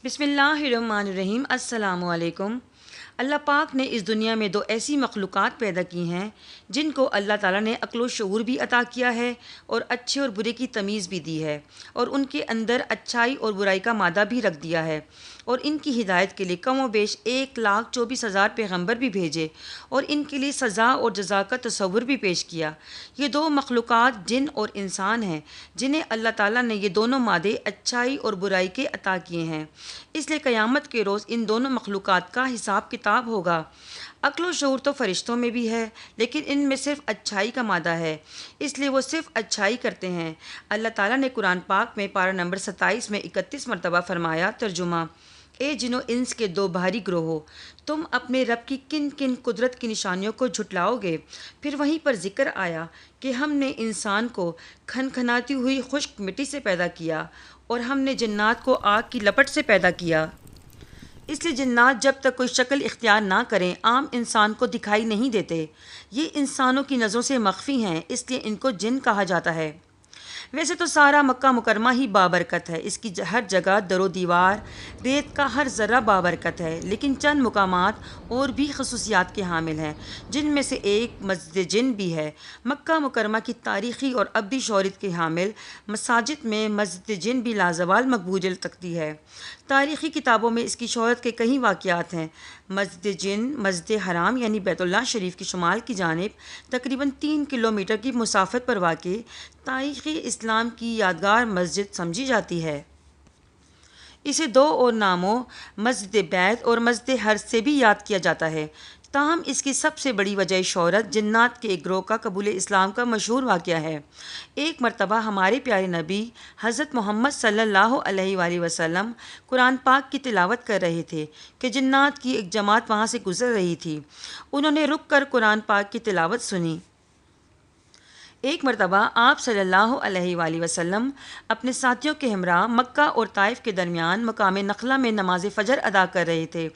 بسم اللہ الرحمن الرحیم۔ السلام علیکم۔ اللہ پاک نے اس دنیا میں دو ایسی مخلوقات پیدا کی ہیں جن کو اللہ تعالیٰ نے عقل و شعور بھی عطا کیا ہے اور اچھے اور برے کی تمیز بھی دی ہے، اور ان کے اندر اچھائی اور برائی کا مادہ بھی رکھ دیا ہے، اور ان کی ہدایت کے لیے کم و بیش 1,24,000 پیغمبر بھی بھیجے، اور ان کے لیے سزا اور جزا کا تصور بھی پیش کیا۔ یہ دو مخلوقات جن اور انسان ہیں جنہیں اللہ تعالیٰ نے یہ دونوں مادے اچھائی اور برائی کے عطا کیے ہیں، اس لیے قیامت کے روز ان دونوں مخلوقات کا حساب کتاب ہوگا۔ عقل و شعور تو فرشتوں میں بھی ہے، لیکن ان میں صرف اچھائی کا مادہ ہے، اس لیے وہ صرف اچھائی کرتے ہیں۔ اللہ تعالیٰ نے قرآن پاک میں پارہ نمبر 27 میں 31 مرتبہ فرمایا، ترجمہ: اے جن و انس کے دو بھاری گروہو، تم اپنے رب کی کن کن قدرت کی نشانیوں کو جھٹلاؤ گے؟ پھر وہیں پر ذکر آیا کہ ہم نے انسان کو کھنکھناتی ہوئی خشک مٹی سے پیدا کیا، اور ہم نے جنات کو آگ کی لپٹ سے پیدا کیا۔ اس لیے جنات جب تک کوئی شکل اختیار نہ کریں عام انسان کو دکھائی نہیں دیتے۔ یہ انسانوں کی نظروں سے مخفی ہیں، اس لیے ان کو جن کہا جاتا ہے۔ ویسے تو سارا مکہ مکرمہ ہی بابرکت ہے، اس کی ہر جگہ در و دیوار، ریت کا ہر ذرہ بابرکت ہے، لیکن چند مقامات اور بھی خصوصیات کے حامل ہیں، جن میں سے ایک مسجد جن بھی ہے۔ مکہ مکرمہ کی تاریخی اور ابدی شہرت کے حامل مساجد میں مسجد جن بھی لازوال مقبول تکتی ہے۔ تاریخی کتابوں میں اس کی شہرت کے کئی واقعات ہیں۔ مسجد جن مسجد حرام یعنی بیت اللہ شریف کی شمال کی جانب تقریباً 3 کلومیٹر کی مسافت پر واقع تاریخی اسلام کی یادگار مسجد سمجھی جاتی ہے۔ اسے دو اور ناموں مسجد بیت اور مسجد حرس سے بھی یاد کیا جاتا ہے، تاہم اس کی سب سے بڑی وجہ شہرت جنات کے ایک گروہ کا قبول اسلام کا مشہور واقعہ ہے۔ ایک مرتبہ ہمارے پیارے نبی حضرت محمد صلی اللہ علیہ وآلہ وسلم قرآن پاک کی تلاوت کر رہے تھے کہ جنات کی ایک جماعت وہاں سے گزر رہی تھی۔ انہوں نے رک کر قرآن پاک کی تلاوت سنی۔ ایک مرتبہ آپ صلی اللہ علیہ وآلہ وسلم اپنے ساتھیوں کے ہمراہ مکہ اور طائف کے درمیان مقام نخلہ میں نماز فجر ادا کر رہے تھے۔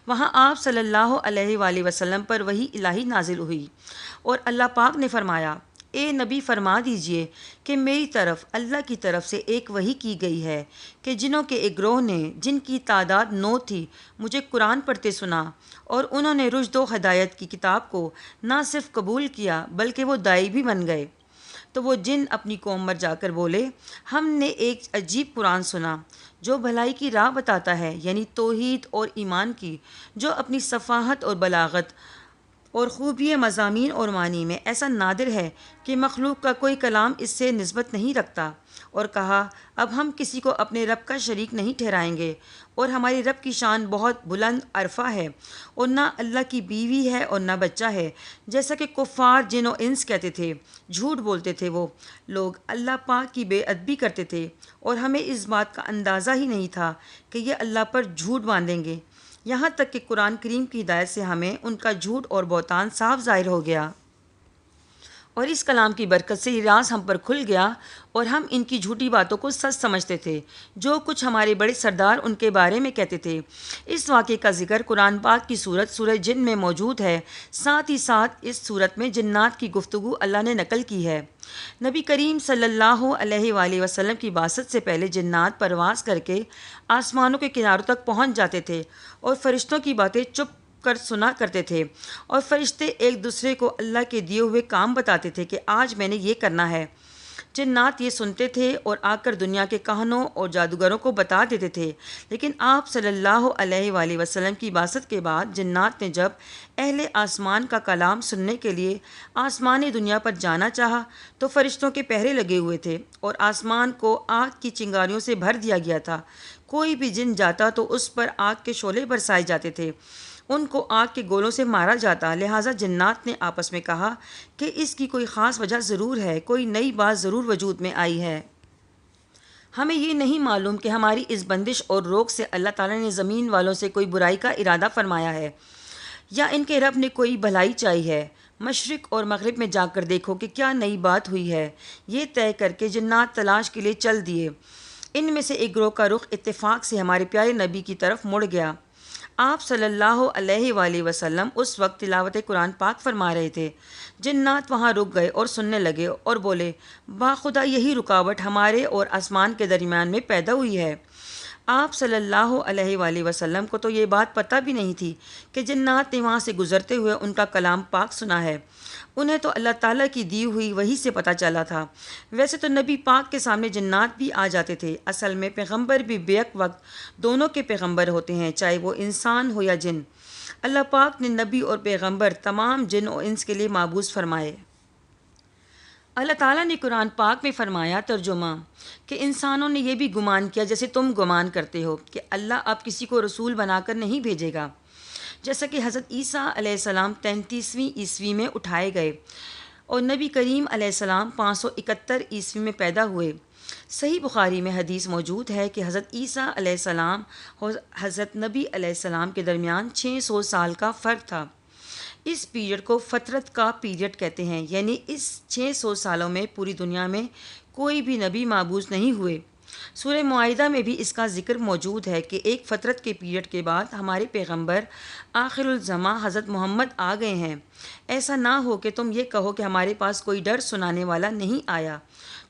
وہاں آپ صلی اللہ علیہ وآلہ وسلم پر وحی الہی نازل ہوئی، اور اللہ پاک نے فرمایا: اے نبی، فرما دیجئے کہ میری طرف اللہ کی طرف سے ایک وحی کی گئی ہے کہ جنوں کے ایک گروہ نے، جن کی تعداد 9 تھی، مجھے قرآن پڑھتے سنا، اور انہوں نے رشد و ہدایت کی کتاب کو نہ صرف قبول کیا بلکہ وہ داعی بھی بن گئے۔ تو وہ جن اپنی قوم پر جا کر بولے: ہم نے ایک عجیب قرآن سنا جو بھلائی کی راہ بتاتا ہے، یعنی توحید اور ایمان کی، جو اپنی صفاحت اور بلاغت اور خوبی مضامین اور معنی میں ایسا نادر ہے کہ مخلوق کا کوئی کلام اس سے نسبت نہیں رکھتا، اور کہا: اب ہم کسی کو اپنے رب کا شریک نہیں ٹھہرائیں گے، اور ہماری رب کی شان بہت بلند عرفہ ہے، اور نہ اللہ کی بیوی ہے اور نہ بچہ ہے، جیسا کہ کفار جن و انس کہتے تھے۔ جھوٹ بولتے تھے وہ لوگ، اللہ پاک کی بے ادبی کرتے تھے، اور ہمیں اس بات کا اندازہ ہی نہیں تھا کہ یہ اللہ پر جھوٹ باندھیں گے، یہاں تک کہ قرآن کریم کی ہدایت سے ہمیں ان کا جھوٹ اور بہتان صاف ظاہر ہو گیا، اور اس کلام کی برکت سے یہ راز ہم پر کھل گیا، اور ہم ان کی جھوٹی باتوں کو سچ سمجھتے تھے جو کچھ ہمارے بڑے سردار ان کے بارے میں کہتے تھے۔ اس واقعے کا ذکر قرآن پاک کی سورت سورہ جن میں موجود ہے، ساتھ ہی ساتھ اس سورت میں جنات کی گفتگو اللہ نے نقل کی ہے۔ نبی کریم صلی اللہ علیہ وآلہ وسلم کی بعثت سے پہلے جنات پرواز کر کے آسمانوں کے کناروں تک پہنچ جاتے تھے، اور فرشتوں کی باتیں چپ کر سنا کرتے تھے، اور فرشتے ایک دوسرے کو اللہ کے دیے ہوئے کام بتاتے تھے کہ آج میں نے یہ کرنا ہے۔ جنات یہ سنتے تھے اور آ کر دنیا کے کاہنوں اور جادوگروں کو بتا دیتے تھے، لیکن آپ صلی اللہ علیہ وآلہ وسلم کی بعثت کے بعد جنات نے جب اہل آسمان کا کلام سننے کے لیے آسمانی دنیا پر جانا چاہا تو فرشتوں کے پہرے لگے ہوئے تھے، اور آسمان کو آگ کی چنگاریوں سے بھر دیا گیا تھا۔ کوئی بھی جن جاتا تو اس پر آگ کے شعلے برسائے جاتے تھے، ان کو آگ کے گولوں سے مارا جاتا۔ لہٰذا جنات نے آپس میں کہا کہ اس کی کوئی خاص وجہ ضرور ہے، کوئی نئی بات ضرور وجود میں آئی ہے۔ ہمیں یہ نہیں معلوم کہ ہماری اس بندش اور روک سے اللہ تعالیٰ نے زمین والوں سے کوئی برائی کا ارادہ فرمایا ہے، یا ان کے رب نے کوئی بھلائی چاہی ہے۔ مشرق اور مغرب میں جا کر دیکھو کہ کیا نئی بات ہوئی ہے۔ یہ طے کر کے جنات تلاش کے لیے چل دیے۔ ان میں سے ایک گروہ کا رخ اتفاق سے ہمارے پیارے نبی کی طرف مڑ گیا۔ آپ صلی اللہ علیہ وآلہ وسلم اس وقت تلاوت قرآن پاک فرما رہے تھے۔ جنات وہاں رک گئے اور سننے لگے اور بولے: باخدا یہی رکاوٹ ہمارے اور آسمان کے درمیان میں پیدا ہوئی ہے۔ آپ صلی اللہ علیہ وآلہ وسلم کو تو یہ بات پتہ بھی نہیں تھی کہ جنات نے وہاں سے گزرتے ہوئے ان کا کلام پاک سنا ہے۔ انہیں تو اللہ تعالیٰ کی دی ہوئی وحی سے پتہ چلا تھا۔ ویسے تو نبی پاک کے سامنے جنات بھی آ جاتے تھے۔ اصل میں پیغمبر بھی بیک وقت دونوں کے پیغمبر ہوتے ہیں، چاہے وہ انسان ہو یا جن۔ اللہ پاک نے نبی اور پیغمبر تمام جن و انس کے لیے مابعوث فرمائے۔ اللہ تعالیٰ نے قرآن پاک میں فرمایا ترجمہ کہ انسانوں نے یہ بھی گمان کیا جیسے تم گمان کرتے ہو کہ اللہ اب کسی کو رسول بنا کر نہیں بھیجے گا۔ جیسا کہ حضرت عیسیٰ علیہ السلام 33ویں عیسوی میں اٹھائے گئے اور نبی کریم علیہ السلام 571 عیسوی میں پیدا ہوئے۔ صحیح بخاری میں حدیث موجود ہے کہ حضرت عیسیٰ علیہ السلام اور حضرت نبی علیہ السلام کے درمیان 600 سال کا فرق تھا۔ اس پیریڈ کو فترت کا پیریڈ کہتے ہیں، یعنی اس 600 سالوں میں پوری دنیا میں کوئی بھی نبی مابعوث نہیں ہوئے۔ سورہ معاہدہ میں بھی اس کا ذکر موجود ہے کہ ایک فترت کے پیریڈ کے بعد ہمارے پیغمبر آخر الزماں حضرت محمد آ گئے ہیں۔ ایسا نہ ہو کہ تم یہ کہو کہ ہمارے پاس کوئی ڈر سنانے والا نہیں آیا،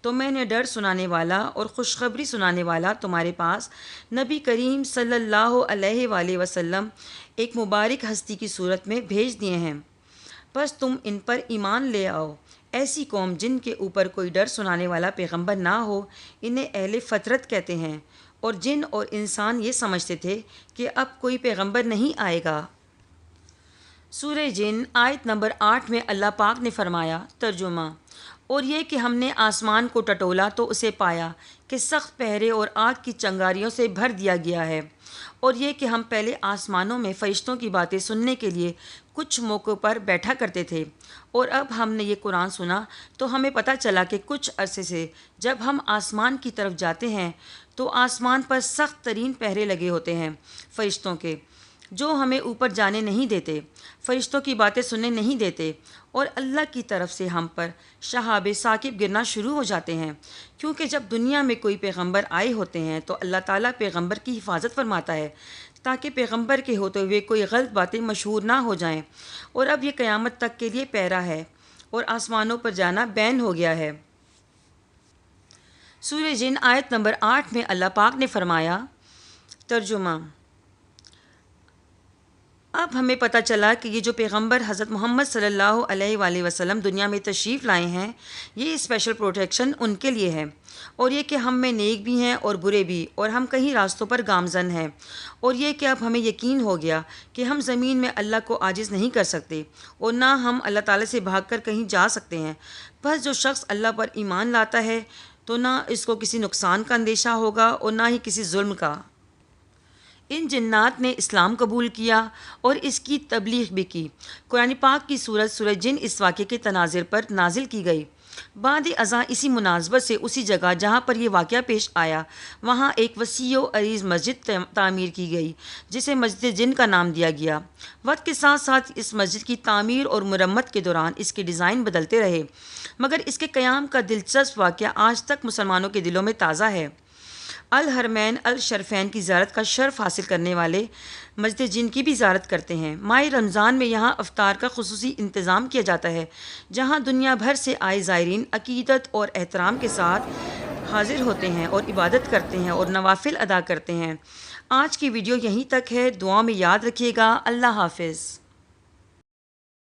تو میں نے ڈر سنانے والا اور خوشخبری سنانے والا تمہارے پاس نبی کریم صلی اللہ علیہ وآلہ وسلم ایک مبارک ہستی کی صورت میں بھیج دیے ہیں، بس تم ان پر ایمان لے آؤ۔ ایسی قوم جن کے اوپر کوئی ڈر سنانے والا پیغمبر نہ ہو، انہیں اہل فترت کہتے ہیں، اور جن اور انسان یہ سمجھتے تھے کہ اب کوئی پیغمبر نہیں آئے گا۔ سورہ جن آیت نمبر 8 میں اللہ پاک نے فرمایا ترجمہ اور یہ کہ ہم نے آسمان کو ٹٹولا تو اسے پایا کہ سخت پہرے اور آگ کی چنگاریوں سے بھر دیا گیا ہے، اور یہ کہ ہم پہلے آسمانوں میں فرشتوں کی باتیں سننے کے لیے کچھ موقعوں پر بیٹھا کرتے تھے، اور اب ہم نے یہ قرآن سنا تو ہمیں پتہ چلا کہ کچھ عرصے سے جب ہم آسمان کی طرف جاتے ہیں تو آسمان پر سخت ترین پہرے لگے ہوتے ہیں فرشتوں کے، جو ہمیں اوپر جانے نہیں دیتے، فرشتوں کی باتیں سننے نہیں دیتے، اور اللہ کی طرف سے ہم پر شہاب ثاقب گرنا شروع ہو جاتے ہیں، کیونکہ جب دنیا میں کوئی پیغمبر آئے ہوتے ہیں تو اللہ تعالیٰ پیغمبر کی حفاظت فرماتا ہے تاکہ پیغمبر کے ہوتے ہوئے کوئی غلط باتیں مشہور نہ ہو جائیں، اور اب یہ قیامت تک کے لیے پیرا ہے اور آسمانوں پر جانا بین ہو گیا ہے۔ سورہ جن آیت نمبر 8 میں اللہ پاک نے فرمایا ترجمہ اب ہمیں پتہ چلا کہ یہ جو پیغمبر حضرت محمد صلی اللہ علیہ وآلہ وسلم دنیا میں تشریف لائے ہیں، یہ اسپیشل پروٹیکشن ان کے لیے ہے، اور یہ کہ ہم میں نیک بھی ہیں اور برے بھی، اور ہم کہیں راستوں پر گامزن ہیں، اور یہ کہ اب ہمیں یقین ہو گیا کہ ہم زمین میں اللہ کو عاجز نہیں کر سکتے، اور نہ ہم اللہ تعالیٰ سے بھاگ کر کہیں جا سکتے ہیں۔ بس جو شخص اللہ پر ایمان لاتا ہے تو نہ اس کو کسی نقصان کا اندیشہ ہوگا اور نہ ہی کسی ظلم کا۔ ان جنات نے اسلام قبول کیا اور اس کی تبلیغ بھی کی۔ قرآن پاک کی سورت سورہ جن اس واقعے کے تناظر پر نازل کی گئی۔ بعد ازاں اسی مناسبت سے اسی جگہ جہاں پر یہ واقعہ پیش آیا وہاں ایک وسیع و عریض مسجد تعمیر کی گئی جسے مسجد جن کا نام دیا گیا۔ وقت کے ساتھ ساتھ اس مسجد کی تعمیر اور مرمت کے دوران اس کے ڈیزائن بدلتے رہے، مگر اس کے قیام کا دلچسپ واقعہ آج تک مسلمانوں کے دلوں میں تازہ ہے۔ الحرمین الشرفین کی زیارت کا شرف حاصل کرنے والے مسجد جن کی بھی زیارت کرتے ہیں۔ ماہ رمضان میں یہاں افطار کا خصوصی انتظام کیا جاتا ہے، جہاں دنیا بھر سے آئے زائرین عقیدت اور احترام کے ساتھ حاضر ہوتے ہیں اور عبادت کرتے ہیں اور نوافل ادا کرتے ہیں۔ آج کی ویڈیو یہیں تک ہے، دعاؤں میں یاد رکھیے گا۔ اللہ حافظ۔